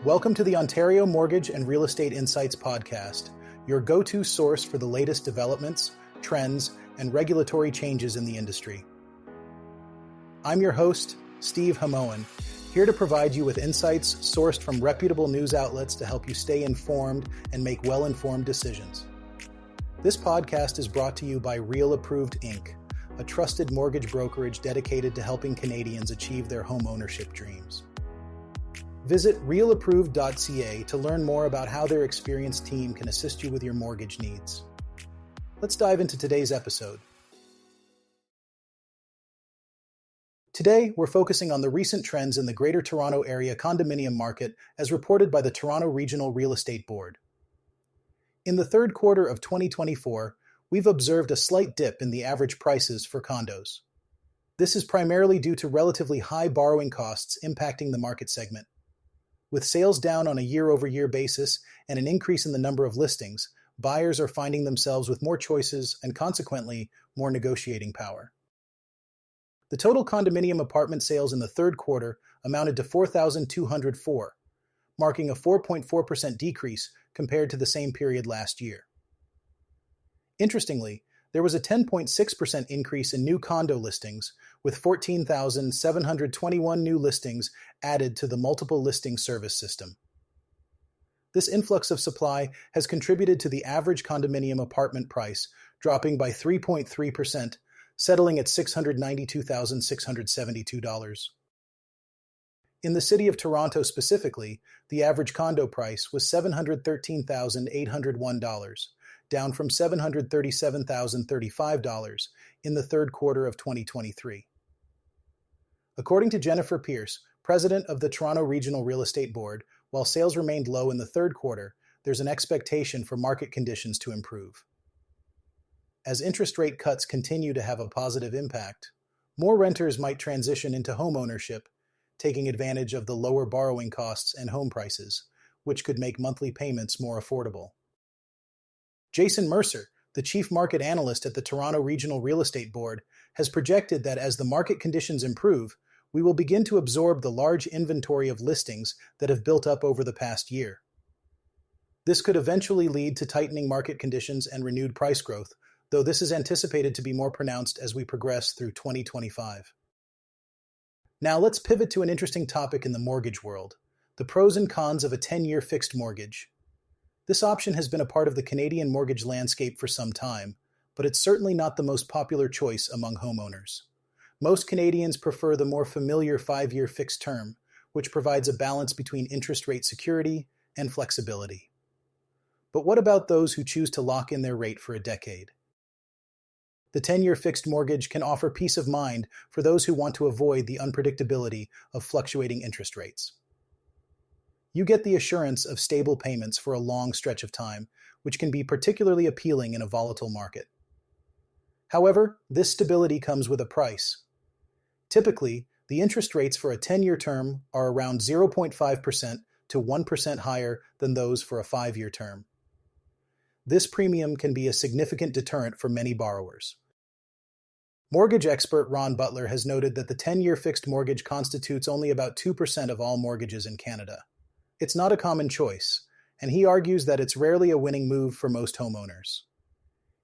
Welcome to the Ontario Mortgage and Real Estate Insights podcast, your go-to source for the latest developments, trends, and regulatory changes in the industry. I'm your host, Steve Hamoan, here to provide you with insights sourced from reputable news outlets to help you stay informed and make well-informed decisions. This podcast is brought to you by Real Approved Inc., a trusted mortgage brokerage dedicated to helping Canadians achieve their home ownership dreams. Visit realapproved.ca to learn more about how their experienced team can assist you with your mortgage needs. Let's dive into today's episode. Today, we're focusing on the recent trends in the Greater Toronto Area condominium market as reported by the Toronto Regional Real Estate Board. In the third quarter of 2024, we've observed a slight dip in the average prices for condos. This is primarily due to relatively high borrowing costs impacting the market segment. With sales down on a year-over-year basis and an increase in the number of listings, buyers are finding themselves with more choices and consequently more negotiating power. The total condominium apartment sales in the third quarter amounted to 4,204, marking a 4.4% decrease compared to the same period last year. Interestingly, there was a 10.6% increase in new condo listings, with 14,721 new listings added to the multiple listing service system. This influx of supply has contributed to the average condominium apartment price dropping by 3.3%, settling at $692,672. In the city of Toronto specifically, the average condo price was $713,801, down from $737,035 in the third quarter of 2023. According to Jennifer Pierce, president of the Toronto Regional Real Estate Board, while sales remained low in the third quarter, there's an expectation for market conditions to improve. As interest rate cuts continue to have a positive impact, more renters might transition into home ownership, taking advantage of the lower borrowing costs and home prices, which could make monthly payments more affordable. Jason Mercer, the chief market analyst at the Toronto Regional Real Estate Board, has projected that as the market conditions improve, we will begin to absorb the large inventory of listings that have built up over the past year. This could eventually lead to tightening market conditions and renewed price growth, though this is anticipated to be more pronounced as we progress through 2025. Now let's pivot to an interesting topic in the mortgage world, the pros and cons of a 10-year fixed mortgage. This option has been a part of the Canadian mortgage landscape for some time, but it's certainly not the most popular choice among homeowners. Most Canadians prefer the more familiar 5-year fixed term, which provides a balance between interest rate security and flexibility. But what about those who choose to lock in their rate for a decade? The 10-year fixed mortgage can offer peace of mind for those who want to avoid the unpredictability of fluctuating interest rates. You get the assurance of stable payments for a long stretch of time, which can be particularly appealing in a volatile market. However, this stability comes with a price. Typically, the interest rates for a 10-year term are around 0.5% to 1% higher than those for a 5-year term. This premium can be a significant deterrent for many borrowers. Mortgage expert Ron Butler has noted that the 10-year fixed mortgage constitutes only about 2% of all mortgages in Canada. It's not a common choice, and he argues that it's rarely a winning move for most homeowners.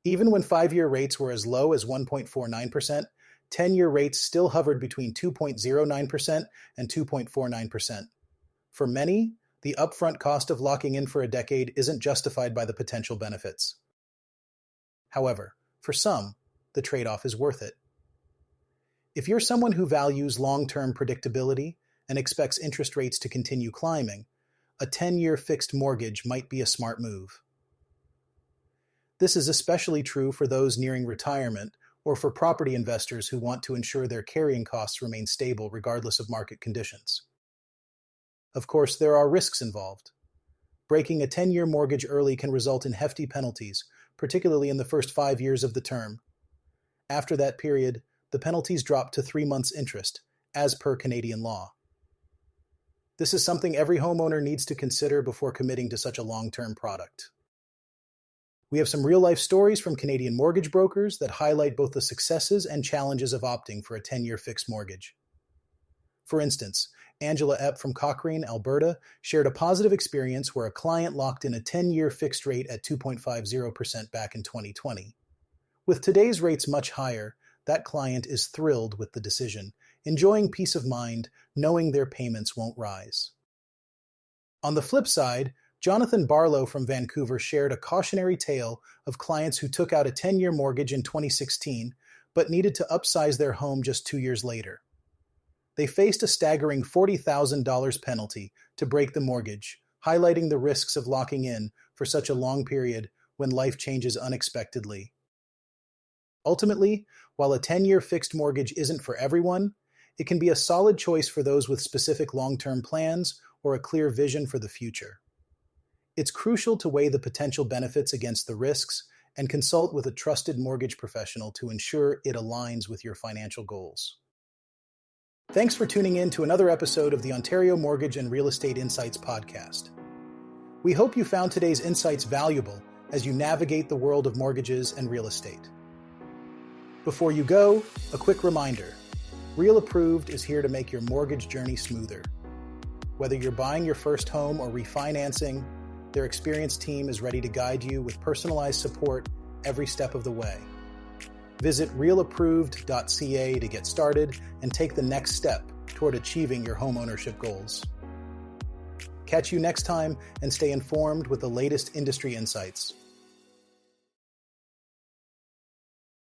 Even when 5-year rates were as low as 1.49%, 10-year rates still hovered between 2.09% and 2.49%. For many, the upfront cost of locking in for a decade isn't justified by the potential benefits. However, for some, the trade-off is worth it. If you're someone who values long-term predictability and expects interest rates to continue climbing, a 10-year fixed mortgage might be a smart move. This is especially true for those nearing retirement or for property investors who want to ensure their carrying costs remain stable regardless of market conditions. Of course, there are risks involved. Breaking a 10-year mortgage early can result in hefty penalties, particularly in the first 5 years of the term. After that period, the penalties drop to 3 months' interest, as per Canadian law. This is something every homeowner needs to consider before committing to such a long-term product. We have some real-life stories from Canadian mortgage brokers that highlight both the successes and challenges of opting for a 10-year fixed mortgage. For instance, Angela Epp from Cochrane, Alberta, shared a positive experience where a client locked in a 10-year fixed rate at 2.50% back in 2020. With today's rates much higher, that client is thrilled with the decision, enjoying peace of mind, knowing their payments won't rise. On the flip side, Jonathan Barlow from Vancouver shared a cautionary tale of clients who took out a 10-year mortgage in 2016 but needed to upsize their home just 2 years later. They faced a staggering $40,000 penalty to break the mortgage, highlighting the risks of locking in for such a long period when life changes unexpectedly. Ultimately, while a 10-year fixed mortgage isn't for everyone, it can be a solid choice for those with specific long-term plans or a clear vision for the future. It's crucial to weigh the potential benefits against the risks and consult with a trusted mortgage professional to ensure it aligns with your financial goals. Thanks for tuning in to another episode of the Ontario Mortgage and Real Estate Insights podcast. We hope you found today's insights valuable as you navigate the world of mortgages and real estate. Before you go, a quick reminder. Real Approved is here to make your mortgage journey smoother. Whether you're buying your first home or refinancing, their experienced team is ready to guide you with personalized support every step of the way. Visit realapproved.ca to get started and take the next step toward achieving your homeownership goals. Catch you next time and stay informed with the latest industry insights.